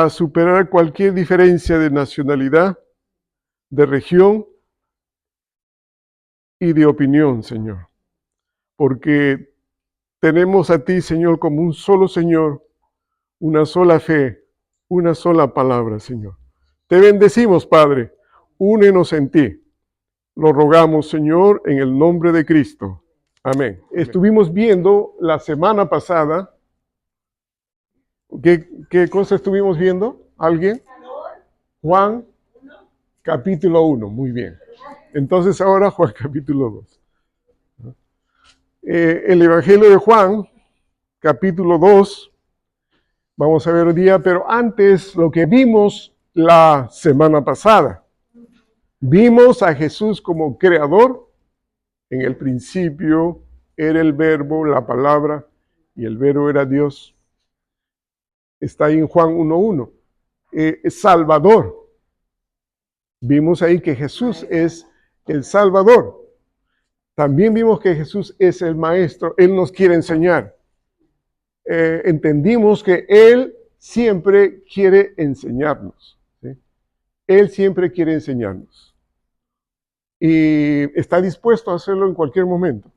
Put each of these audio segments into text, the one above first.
a superar cualquier diferencia de nacionalidad, de región y de opinión, Señor. Porque tenemos a ti, Señor, como un solo Señor, una sola fe, una sola palabra, Señor. Te bendecimos, Padre. Únenos en ti. Lo rogamos, Señor, en el nombre de Cristo. Amén. Estuvimos viendo la semana pasada. ¿Qué cosa estuvimos viendo? ¿Alguien? Juan, capítulo 1. Muy bien. Entonces ahora Juan, capítulo 2. El Evangelio de Juan, capítulo 2. Vamos a ver hoy día, pero antes lo que vimos la semana pasada. Vimos a Jesús como creador. En el principio era el verbo, la palabra, y el verbo era Dios. Está ahí en Juan 1:1. Salvador. Vimos ahí que Jesús es el Salvador. También vimos que Jesús es el Maestro. Él nos quiere enseñar. Entendimos que Él siempre quiere enseñarnos. ¿Sí? Él siempre quiere enseñarnos. Y está dispuesto a hacerlo en cualquier momento.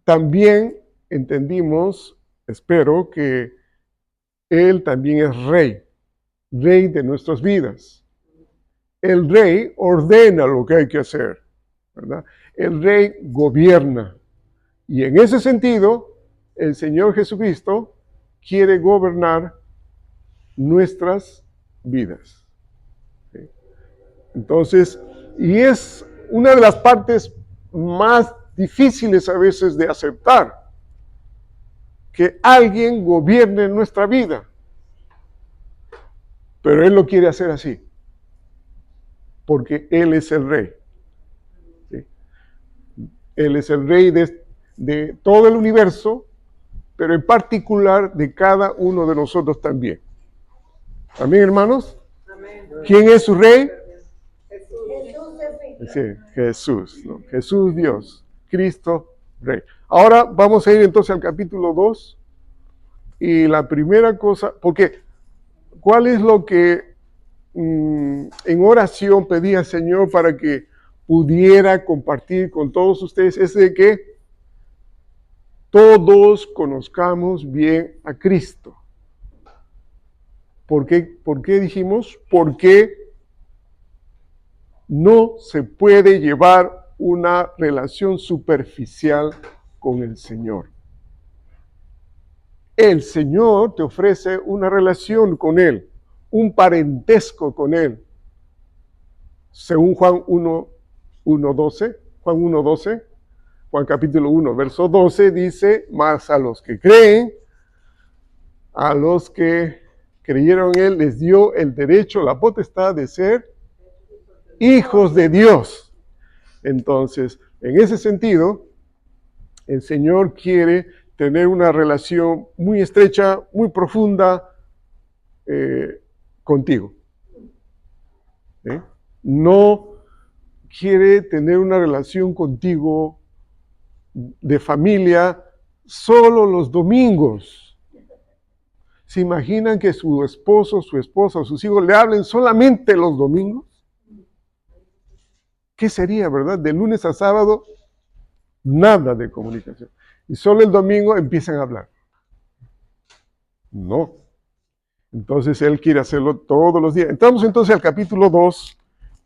También entendimos, espero, que Él también es Rey de nuestras vidas. El Rey ordena lo que hay que hacer, ¿verdad? El Rey gobierna. Y en ese sentido, el Señor Jesucristo quiere gobernar nuestras vidas. ¿Sí? Entonces, y es una de las partes más difíciles a veces de aceptar, que alguien gobierne nuestra vida. Pero Él lo quiere hacer así, porque Él es el Rey. ¿Sí? Él es el Rey de todo el universo, pero en particular de cada uno de nosotros también. ¿Amén, hermanos? Amén. ¿Quién es su Rey? Jesús. Sí, Jesús, ¿no? Jesús Dios, Cristo Rey. Ahora vamos a ir entonces al capítulo 2. Y la primera cosa, porque ¿cuál es lo que en oración pedí al Señor para que pudiera compartir con todos ustedes? Es de que todos conozcamos bien a Cristo. ¿Por qué dijimos? Porque no se puede llevar una relación superficial con el Señor. El Señor te ofrece una relación con Él, un parentesco con Él. Según Juan 1:12, Juan capítulo 1, verso 12, dice, mas a los que creen, a los que creyeron en Él, les dio el derecho, la potestad de ser hijos de Dios. Entonces, en ese sentido, el Señor quiere tener una relación muy estrecha, muy profunda contigo. ¿Sí? No quiere tener una relación contigo de familia solo los domingos. ¿Se imaginan que su esposo, su esposa o sus hijos le hablen solamente los domingos? ¿Qué sería, verdad? De lunes a sábado, nada de comunicación. Y solo el domingo empiezan a hablar. No. Entonces Él quiere hacerlo todos los días. Entramos entonces al capítulo 2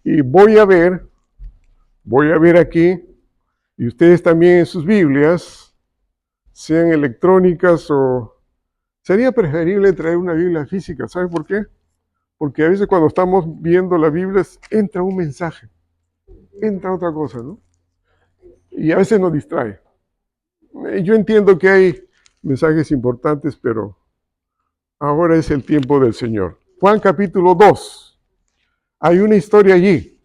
y voy a ver aquí, y ustedes también en sus Biblias, sean electrónicas o... Sería preferible traer una Biblia física. ¿Saben por qué? Porque a veces cuando estamos viendo la Biblia entra un mensaje, entra otra cosa, ¿no? Y a veces nos distrae. Yo entiendo que hay mensajes importantes, pero ahora es el tiempo del Señor. Juan capítulo 2. Hay una historia allí,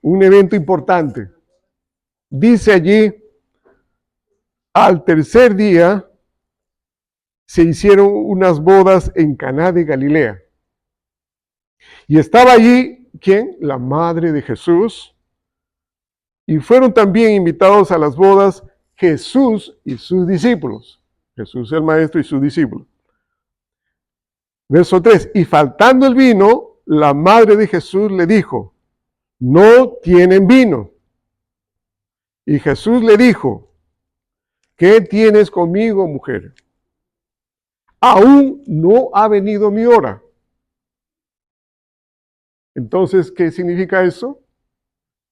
un evento importante. Dice allí, al tercer día se hicieron unas bodas en Caná de Galilea. Y estaba allí, ¿quién? La madre de Jesús. Y fueron también invitados a las bodas Jesús y sus discípulos. Jesús el maestro y sus discípulos. Verso 3, y faltando el vino, la madre de Jesús le dijo, no tienen vino. Y Jesús le dijo, ¿qué tienes conmigo, mujer? Aún no ha venido mi hora. Entonces, ¿qué significa eso?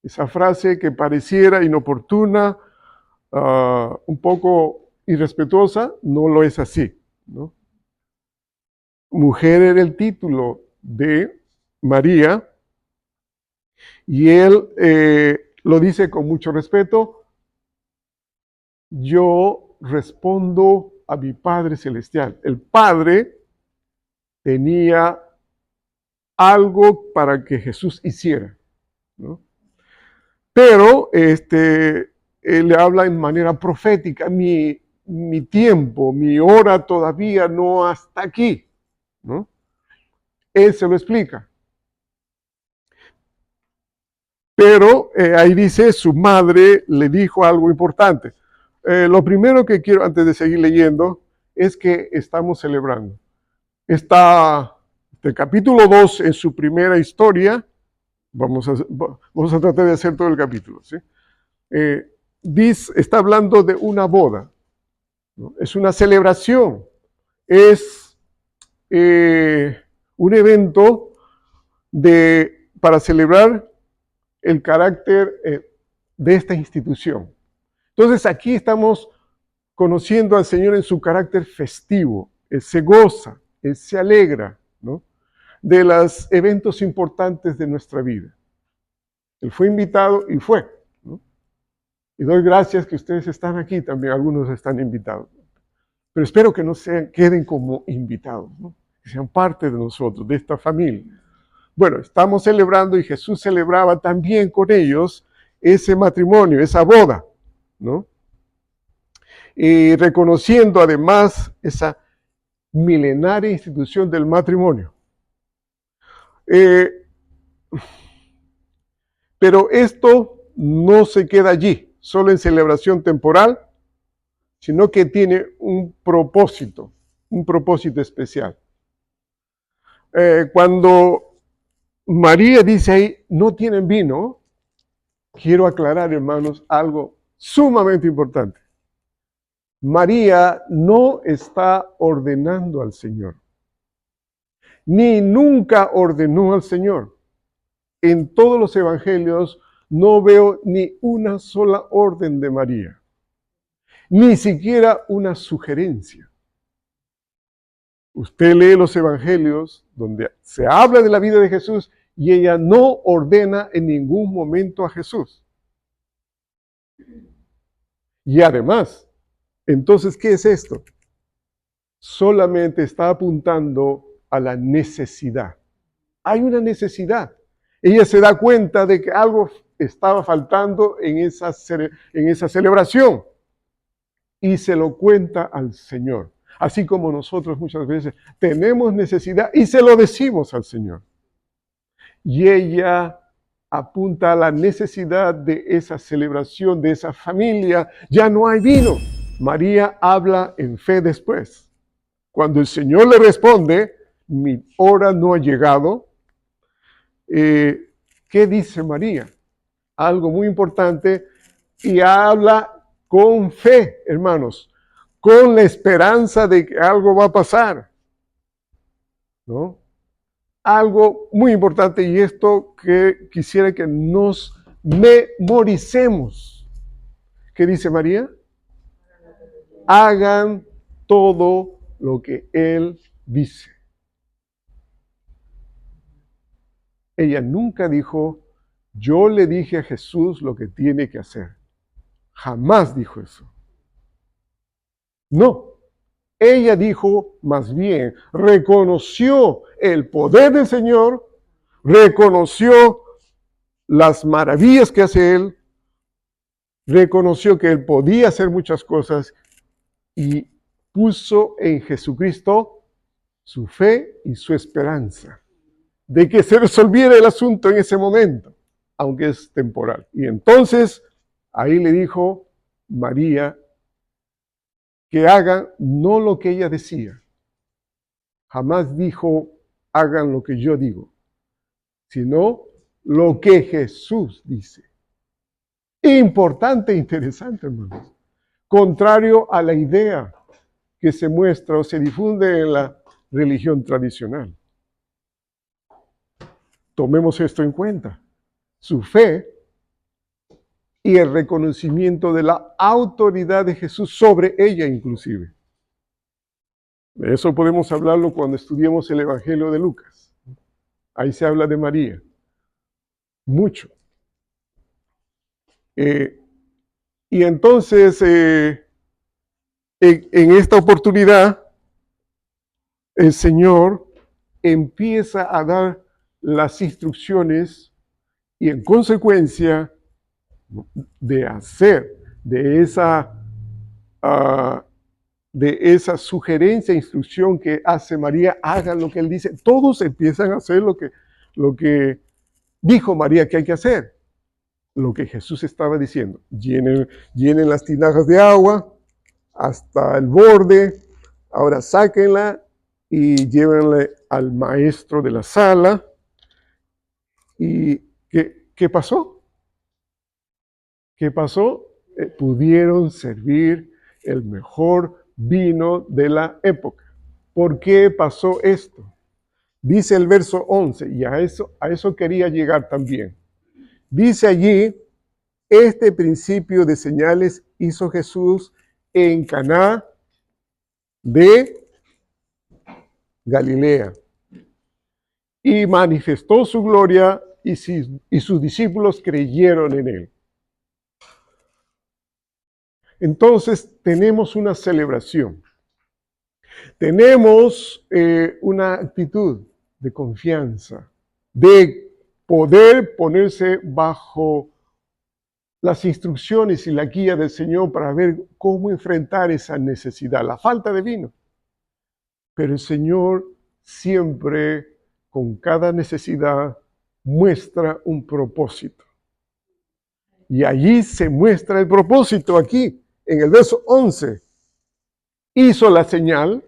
Esa frase que pareciera inoportuna, un poco irrespetuosa, no lo es así, ¿no? Mujer era el título de María, y él lo dice con mucho respeto, yo respondo a mi Padre Celestial. El Padre tenía algo para que Jesús hiciera, ¿no? Pero él le habla en manera profética, mi tiempo, mi hora todavía no está aquí, ¿no? Él se lo explica. Pero ahí dice, su madre le dijo algo importante. Lo primero que quiero, antes de seguir leyendo, es que estamos celebrando. Está el capítulo 2 en su primera historia. Vamos a tratar de hacer todo el capítulo, ¿sí? Está hablando de una boda, ¿no? Es una celebración, es un evento para celebrar el carácter de esta institución. Entonces aquí estamos conociendo al Señor en su carácter festivo. Él se goza, Él se alegra, ¿no?, de los eventos importantes de nuestra vida. Él fue invitado y fue, ¿no? Y doy gracias que ustedes están aquí también, algunos están invitados. Pero espero que no queden como invitados, ¿no?, que sean parte de nosotros, de esta familia. Bueno, estamos celebrando y Jesús celebraba también con ellos ese matrimonio, esa boda, ¿no? Y reconociendo además esa milenaria institución del matrimonio. Pero esto no se queda allí, solo en celebración temporal, sino que tiene un propósito especial. Cuando María dice ahí, no tienen vino, quiero aclarar, hermanos, algo sumamente importante. María no está ordenando al Señor, ni nunca ordenó al Señor. En todos los evangelios no veo ni una sola orden de María, ni siquiera una sugerencia. Usted lee los evangelios donde se habla de la vida de Jesús y ella no ordena en ningún momento a Jesús. Y además, entonces, ¿qué es esto? Solamente está apuntando a la necesidad. Hay una necesidad. Ella se da cuenta de que algo estaba faltando en esa celebración y se lo cuenta al Señor. Así como nosotros muchas veces tenemos necesidad y se lo decimos al Señor. Y ella apunta a la necesidad de esa celebración, de esa familia. Ya no hay vino. María habla en fe después. Cuando el Señor le responde, mi hora no ha llegado, ¿qué dice María? Algo muy importante, y habla con fe, hermanos, con la esperanza de que algo va a pasar, ¿no? Algo muy importante, y esto que quisiera que nos memoricemos. ¿Qué dice María? Hagan todo lo que Él dice. Ella nunca dijo, yo le dije a Jesús lo que tiene que hacer. Jamás dijo eso. No. Ella dijo, más bien, reconoció el poder del Señor, reconoció las maravillas que hace Él, reconoció que Él podía hacer muchas cosas y puso en Jesucristo su fe y su esperanza de que se resolviera el asunto en ese momento, aunque es temporal. Y entonces, ahí le dijo María que haga no lo que ella decía, Jamás dijo, hagan lo que yo digo, sino lo que Jesús dice. Importante e interesante, hermanos. Contrario a la idea que se muestra o se difunde en la religión tradicional. Tomemos esto en cuenta. Su fe y el reconocimiento de la autoridad de Jesús sobre ella inclusive. De eso podemos hablarlo cuando estudiemos el Evangelio de Lucas. Ahí se habla de María. Mucho. Y entonces, en esta oportunidad, el Señor empieza a dar las instrucciones y en consecuencia de hacer de esa sugerencia e instrucción que hace María, hagan lo que Él dice. Todos empiezan a hacer lo que dijo María que hay que hacer. Lo que Jesús estaba diciendo. Llenen las tinajas de agua hasta el borde. Ahora sáquenla y llévenle al maestro de la sala. ¿Y qué pasó? ¿Qué pasó? Pudieron servir el mejor vino de la época. ¿Por qué pasó esto? Dice el verso 11, y a eso quería llegar también. Dice allí, este principio de señales hizo Jesús en Caná de Galilea y manifestó su gloria y sus discípulos creyeron en él. Entonces tenemos una celebración, tenemos una actitud de confianza, de poder ponerse bajo las instrucciones y la guía del Señor para ver cómo enfrentar esa necesidad, la falta de vino. Pero el Señor siempre, con cada necesidad, muestra un propósito. Y allí se muestra el propósito aquí, en el verso 11. Hizo la señal,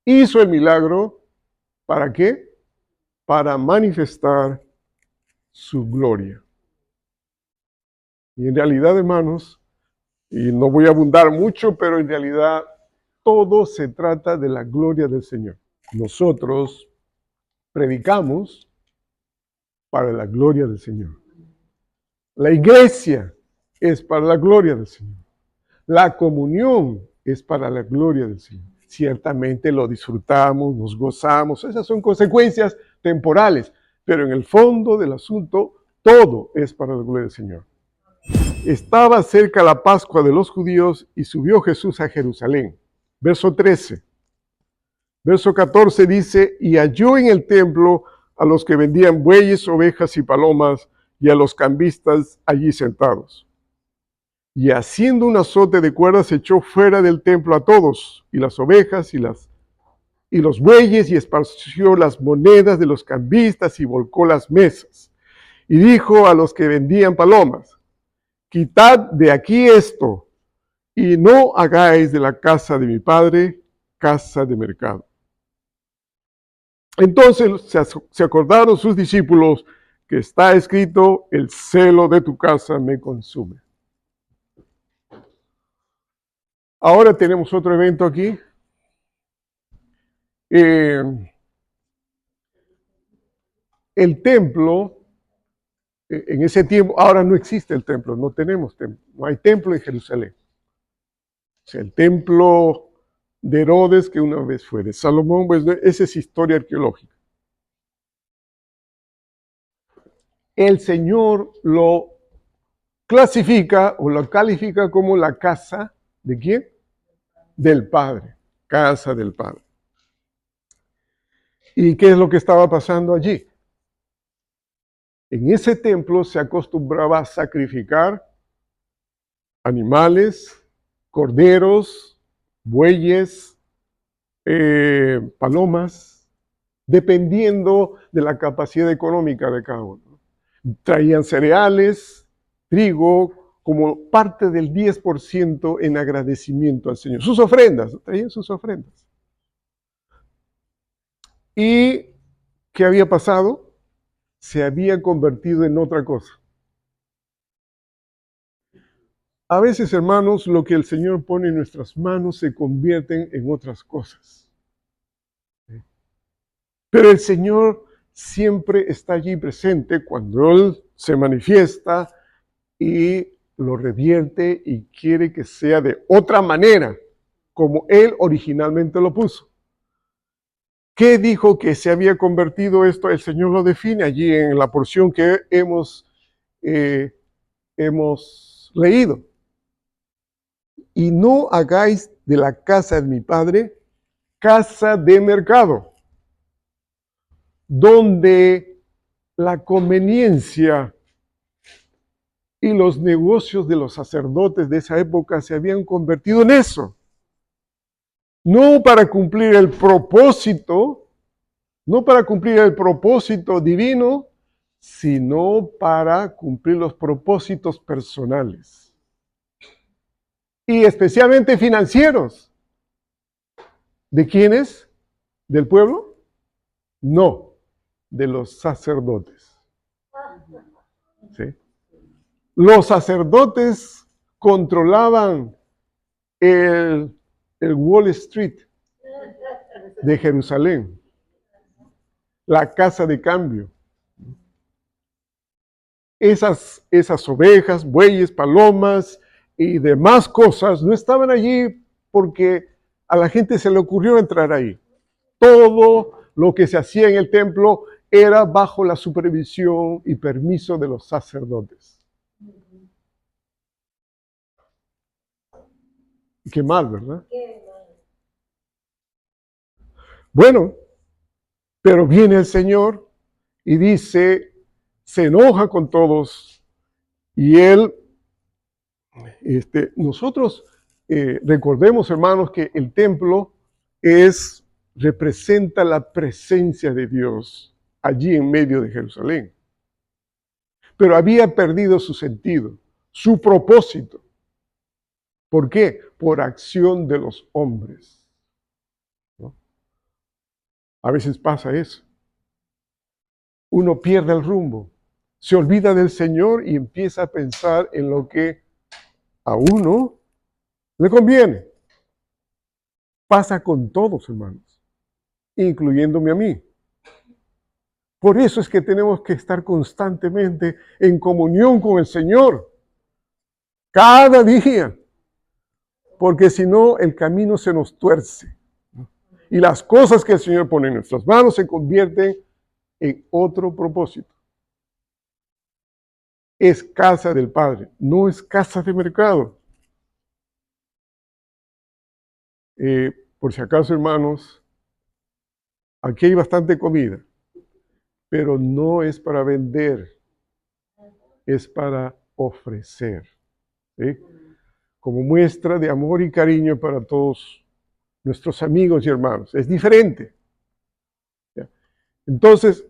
hizo el milagro, ¿para qué? Para manifestar su gloria. Y en realidad, hermanos, y no voy a abundar mucho, pero en realidad todo se trata de la gloria del Señor. Nosotros predicamos para la gloria del Señor. La iglesia es para la gloria del Señor. La comunión es para la gloria del Señor. Ciertamente lo disfrutamos, nos gozamos, esas son consecuencias temporales, pero en el fondo del asunto todo es para la gloria del Señor. Estaba cerca la Pascua de los judíos y subió Jesús a Jerusalén. Verso 13. Verso 14 dice, y halló en el templo a los que vendían bueyes, ovejas y palomas, y a los cambistas allí sentados. Y haciendo un azote de cuerdas echó fuera del templo a todos, y las ovejas y los bueyes, y esparció las monedas de los cambistas y volcó las mesas. Y dijo a los que vendían palomas, quitad de aquí esto, y no hagáis de la casa de mi padre casa de mercado. Entonces se acordaron sus discípulos que está escrito, el celo de tu casa me consume. Ahora tenemos otro evento aquí. El templo, en ese tiempo, ahora no existe el templo, no tenemos templo, no hay templo en Jerusalén. O sea, el templo de Herodes, que una vez fue de Salomón, pues esa es historia arqueológica. El Señor lo clasifica o lo califica como la casa ¿de quién? Del Padre, casa del Padre. ¿Y qué es lo que estaba pasando allí? En ese templo se acostumbraba a sacrificar animales, corderos, bueyes, palomas, dependiendo de la capacidad económica de cada uno. Traían cereales, trigo, como parte del 10% en agradecimiento al Señor. Sus ofrendas, traían sus ofrendas. ¿Y qué había pasado? Se había convertido en otra cosa. A veces, hermanos, lo que el Señor pone en nuestras manos se convierten en otras cosas. Pero el Señor siempre está allí presente cuando Él se manifiesta y lo revierte y quiere que sea de otra manera, como Él originalmente lo puso. ¿Qué dijo que se había convertido esto? El Señor lo define allí en la porción que hemos leído. Y no hagáis de la casa de mi Padre casa de mercado, donde la conveniencia y los negocios de los sacerdotes de esa época se habían convertido en eso. No para cumplir el propósito, no para cumplir el propósito divino, sino para cumplir los propósitos personales. Y especialmente financieros. ¿De quiénes? ¿Del pueblo? No, de los sacerdotes. ¿Sí? Los sacerdotes controlaban el Wall Street de Jerusalén, la casa de cambio. Esas ovejas, bueyes, palomas y demás cosas no estaban allí porque a la gente se le ocurrió entrar ahí. Todo lo que se hacía en el templo era bajo la supervisión y permiso de los sacerdotes. Qué mal, ¿verdad? Bueno, pero viene el Señor y dice, se enoja con todos y Él, nosotros recordemos, hermanos, que el templo representa la presencia de Dios allí en medio de Jerusalén. Pero había perdido su sentido, su propósito. ¿Por qué? Por acción de los hombres. ¿No? A veces pasa eso. Uno pierde el rumbo, se olvida del Señor y empieza a pensar en lo que a uno le conviene. Pasa con todos, hermanos, incluyéndome a mí. Por eso es que tenemos que estar constantemente en comunión con el Señor, cada día, porque si no, el camino se nos tuerce. Y las cosas que el Señor pone en nuestras manos se convierten en otro propósito. Es casa del Padre, no es casa de mercado. Por si acaso, hermanos, aquí hay bastante comida, pero no es para vender, es para ofrecer, ¿sí? Como muestra de amor y cariño para todos nuestros amigos y hermanos. Es diferente. ¿Ya? Entonces,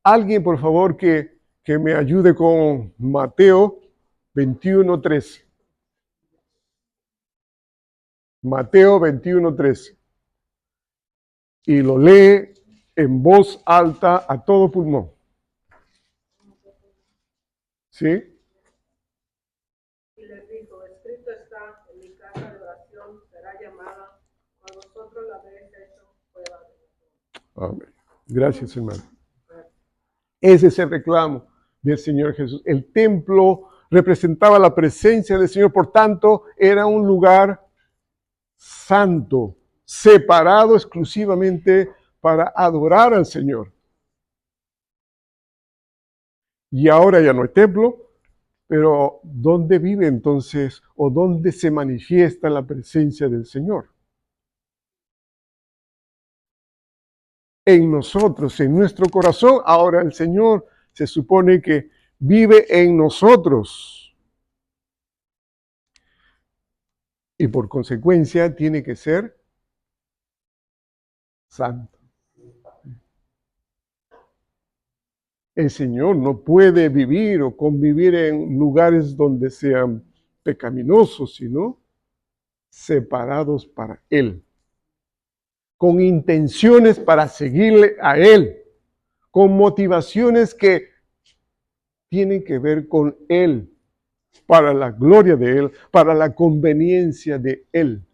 alguien, por favor, que me ayude con Mateo 21:13. Mateo 21:13. Y lo lee en voz alta a todo pulmón. ¿Sí? Y les dijo, escrito está, en mi casa de oración será llamada, a vosotros la habéis hecho fuera de nosotros. Amén. Gracias, hermano. Ese es el reclamo del Señor Jesús. El templo representaba la presencia del Señor, por tanto, era un lugar santo, separado exclusivamente para adorar al Señor. Y ahora ya no hay templo, pero ¿dónde vive entonces o dónde se manifiesta la presencia del Señor? En nosotros, en nuestro corazón. Ahora el Señor se supone que vive en nosotros. Y por consecuencia tiene que ser santo. El Señor no puede vivir o convivir en lugares donde sean pecaminosos, sino separados para Él. con intenciones para seguirle a Él, con motivaciones que tienen que ver con Él, para la gloria de Él, para la conveniencia de Él.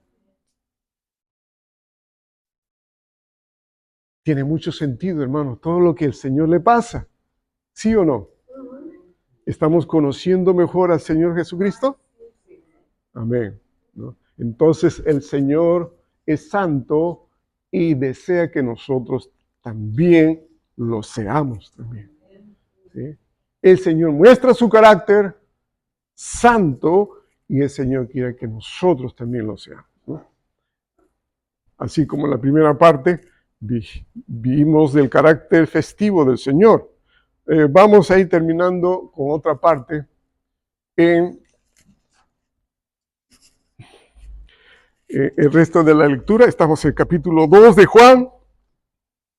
Tiene mucho sentido, hermano, todo lo que el Señor le pasa. ¿Sí o no? ¿Estamos conociendo mejor al Señor Jesucristo? Amén. ¿No? Entonces el Señor es santo y desea que nosotros también lo seamos también. ¿Sí? El Señor muestra su carácter santo y el Señor quiere que nosotros también lo seamos, ¿no? Así como en la primera parte vimos del carácter festivo del Señor. Vamos a ir terminando con otra parte en el resto de la lectura. Estamos en el capítulo 2 de Juan.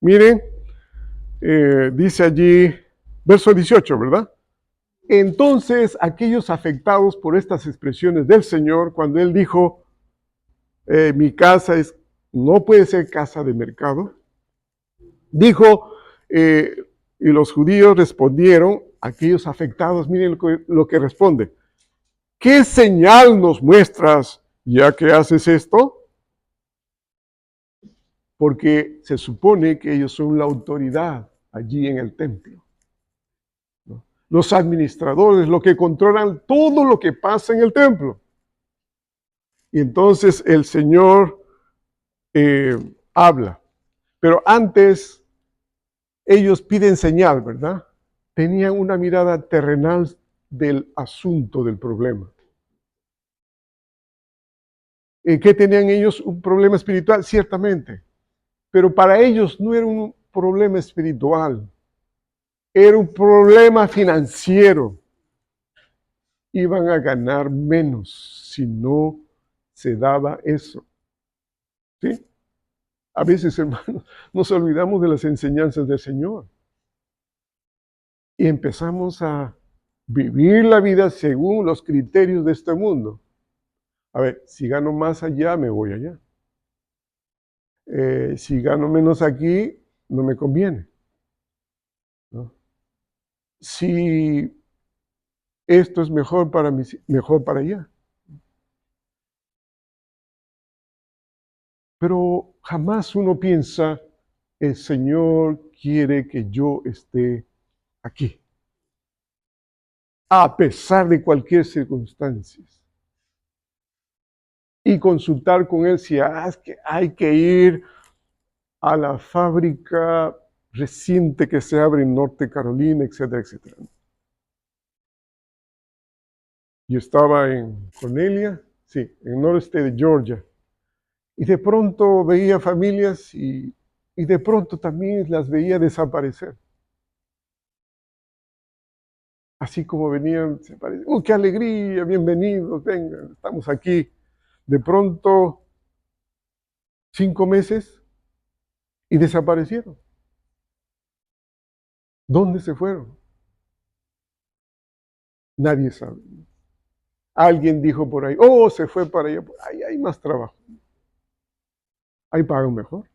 Miren, dice allí, verso 18, ¿verdad? Entonces, aquellos afectados por estas expresiones del Señor, cuando Él dijo, mi casa no puede ser casa de mercado, dijo, y los judíos respondieron, aquellos afectados, miren lo que responde, ¿qué señal nos muestras ya que haces esto? Porque se supone que ellos son la autoridad allí en el templo, ¿no? Los administradores, los que controlan todo lo que pasa en el templo. Y entonces el Señor habla. Pero antes ellos piden señal, ¿verdad? Tenían una mirada terrenal del asunto, del problema. ¿Qué tenían ellos? Un problema espiritual, ciertamente. Pero para ellos no era un problema espiritual, era un problema financiero. Iban a ganar menos si no se daba eso. ¿Sí? A veces, hermanos, nos olvidamos de las enseñanzas del Señor y empezamos a vivir la vida según los criterios de este mundo. A ver, si gano más allá, me voy allá. Si gano menos aquí, no me conviene, ¿no? Si esto es mejor para mí, mejor para allá. Pero jamás uno piensa, el Señor quiere que yo esté aquí, a pesar de cualquier circunstancia. Y consultar con Él si hay que ir a la fábrica reciente que se abre en Norte Carolina, etcétera, etcétera. Yo estaba en Cornelia, sí, en el noreste de Georgia, y de pronto veía familias y de pronto también las veía desaparecer. Así como venían, se aparecen, ¡qué alegría! Bienvenidos, vengan, estamos aquí. De pronto, 5 meses y desaparecieron. ¿Dónde se fueron? Nadie sabe. Alguien dijo por ahí, se fue para allá, ahí hay más trabajo. Ahí pagan mejor.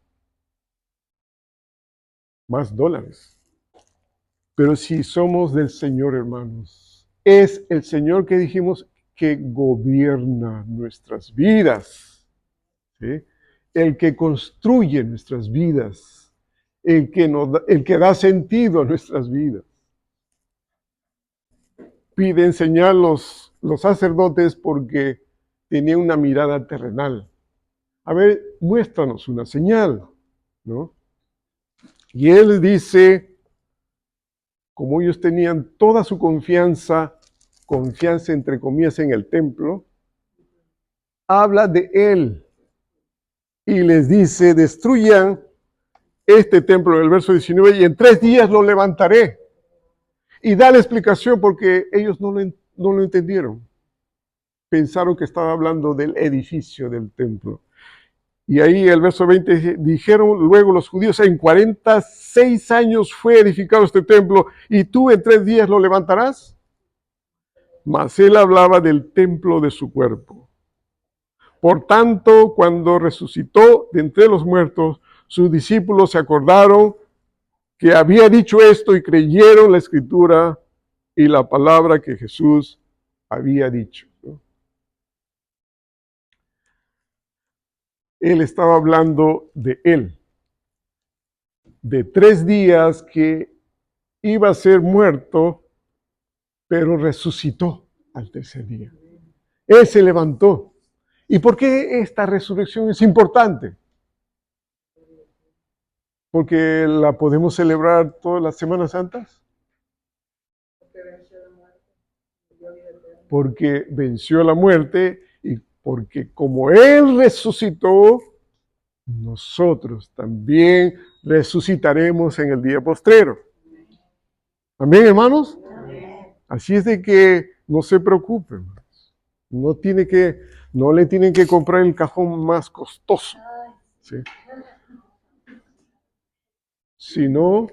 Más dólares. Pero si somos del Señor, hermanos, es el Señor que dijimos que gobierna nuestras vidas, ¿sí? El que construye nuestras vidas, el que da sentido a nuestras vidas. Piden señal los sacerdotes porque tenían una mirada terrenal. A ver, muéstranos una señal, ¿no? Y Él dice, como ellos tenían toda su confianza entre comillas en el templo, habla de Él y les dice, destruyan este templo en el verso 19 y en 3 días lo levantaré. Y da la explicación porque ellos no lo entendieron. Pensaron que estaba hablando del edificio del templo. Y ahí el verso 20 dijeron luego los judíos, en 46 años fue edificado este templo y tú en 3 días lo levantarás. Mas él hablaba del templo de su cuerpo. Por tanto, cuando resucitó de entre los muertos, sus discípulos se acordaron que había dicho esto y creyeron la escritura y la palabra que Jesús había dicho, ¿no? Él estaba hablando de él, de 3 días que iba a ser muerto, pero resucitó al tercer día. Él se levantó. ¿Y por qué esta resurrección es importante? Porque la podemos celebrar todas las Semanas Santas. Porque venció la muerte y porque como Él resucitó, nosotros también resucitaremos en el día postrero. ¿Amén, hermanos? Amén. Así es de que no se preocupen. No le tienen que comprar el cajón más costoso, ¿sí? Sino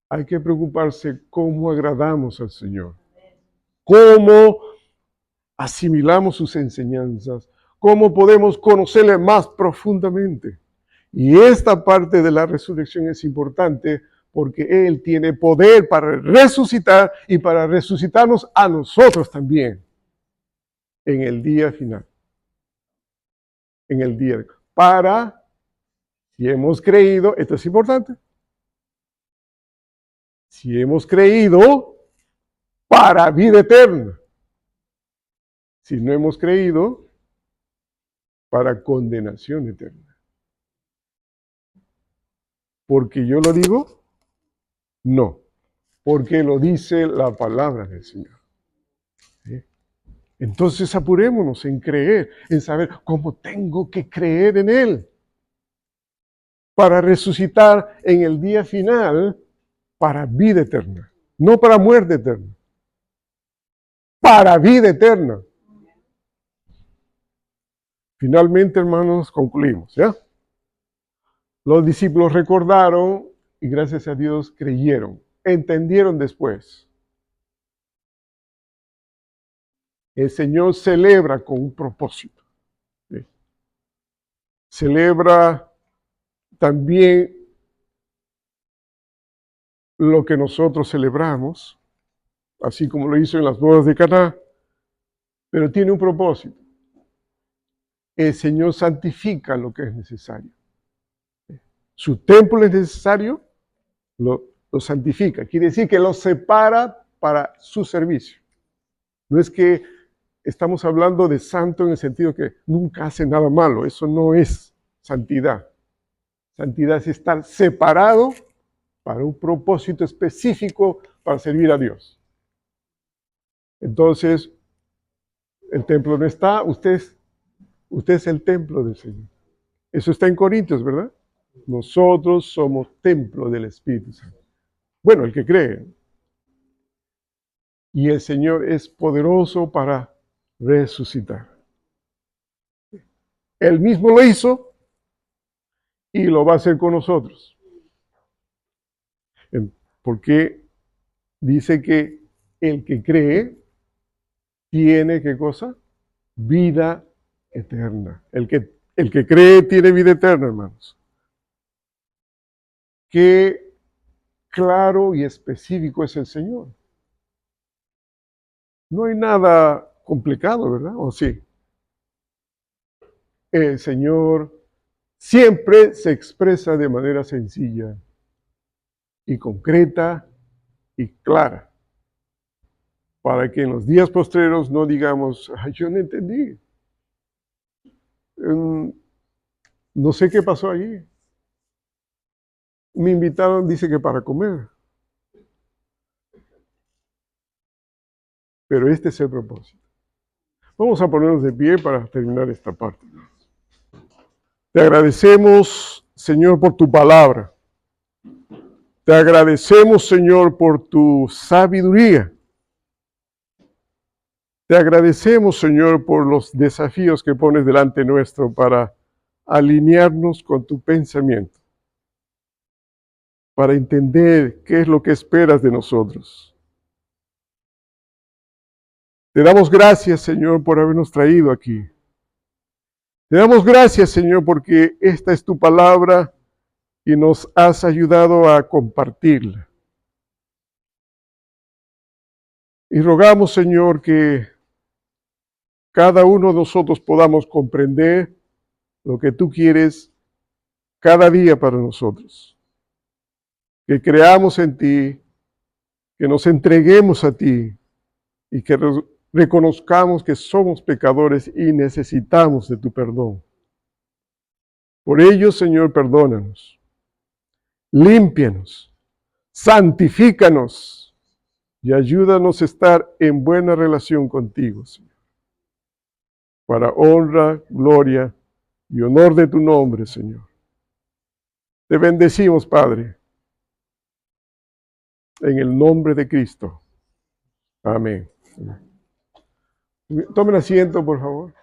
hay que preocuparse cómo agradamos al Señor, cómo asimilamos sus enseñanzas, cómo podemos conocerle más profundamente. Y esta parte de la resurrección es importante porque Él tiene poder para resucitar y para resucitarnos a nosotros también en el día final. En el día. Si hemos creído, esto es importante, si hemos creído, para vida eterna. Si no hemos creído, para condenación eterna. ¿Porque yo lo digo? No, porque lo dice la palabra del Señor. ¿Sí? Entonces apurémonos en creer, en saber cómo tengo que creer en Él para resucitar en el día final para vida eterna, no para muerte eterna, para vida eterna. Finalmente, hermanos, concluimos, ¿ya? Los discípulos recordaron y gracias a Dios creyeron, entendieron después. El Señor celebra con un propósito. ¿Sí? Celebra también lo que nosotros celebramos, así como lo hizo en las bodas de Caná, pero tiene un propósito. El Señor santifica lo que es necesario. Su templo es necesario, lo santifica. Quiere decir que lo separa para su servicio. No es que estamos hablando de santo en el sentido que nunca hace nada malo. Eso no es santidad. Santidad es estar separado para un propósito específico para servir a Dios. Entonces, el templo no está, usted es el templo del Señor. Eso está en Corintios, ¿verdad? Nosotros somos templo del Espíritu Santo. Bueno, el que cree. Y el Señor es poderoso para resucitar. Él mismo lo hizo y lo va a hacer con nosotros. Porque dice que el que cree tiene, ¿qué cosa? Vida eterna. El que cree tiene vida eterna, hermanos. Qué claro y específico es el Señor. No hay nada complicado, ¿verdad? ¿O sí? El Señor siempre se expresa de manera sencilla y concreta y clara, para que en los días postreros no digamos, ay, yo no entendí. No sé qué pasó allí. Me invitaron, dice que para comer. Pero este es el propósito. Vamos a ponernos de pie para terminar esta parte. Te agradecemos, Señor, por tu palabra. Te agradecemos, Señor, por tu sabiduría. Te agradecemos, Señor, por los desafíos que pones delante nuestro para alinearnos con tu pensamiento, para entender qué es lo que esperas de nosotros. Te damos gracias, Señor, por habernos traído aquí. Te damos gracias, Señor, porque esta es tu palabra y nos has ayudado a compartirla. Y rogamos, Señor, que cada uno de nosotros podamos comprender lo que tú quieres cada día para nosotros. Que creamos en ti, que nos entreguemos a ti y que reconozcamos que somos pecadores y necesitamos de tu perdón. Por ello, Señor, perdónanos, límpianos, santifícanos y ayúdanos a estar en buena relación contigo, Señor. Para honra, gloria y honor de tu nombre, Señor. Te bendecimos, Padre, en el nombre de Cristo. Amén. Tomen asiento, por favor.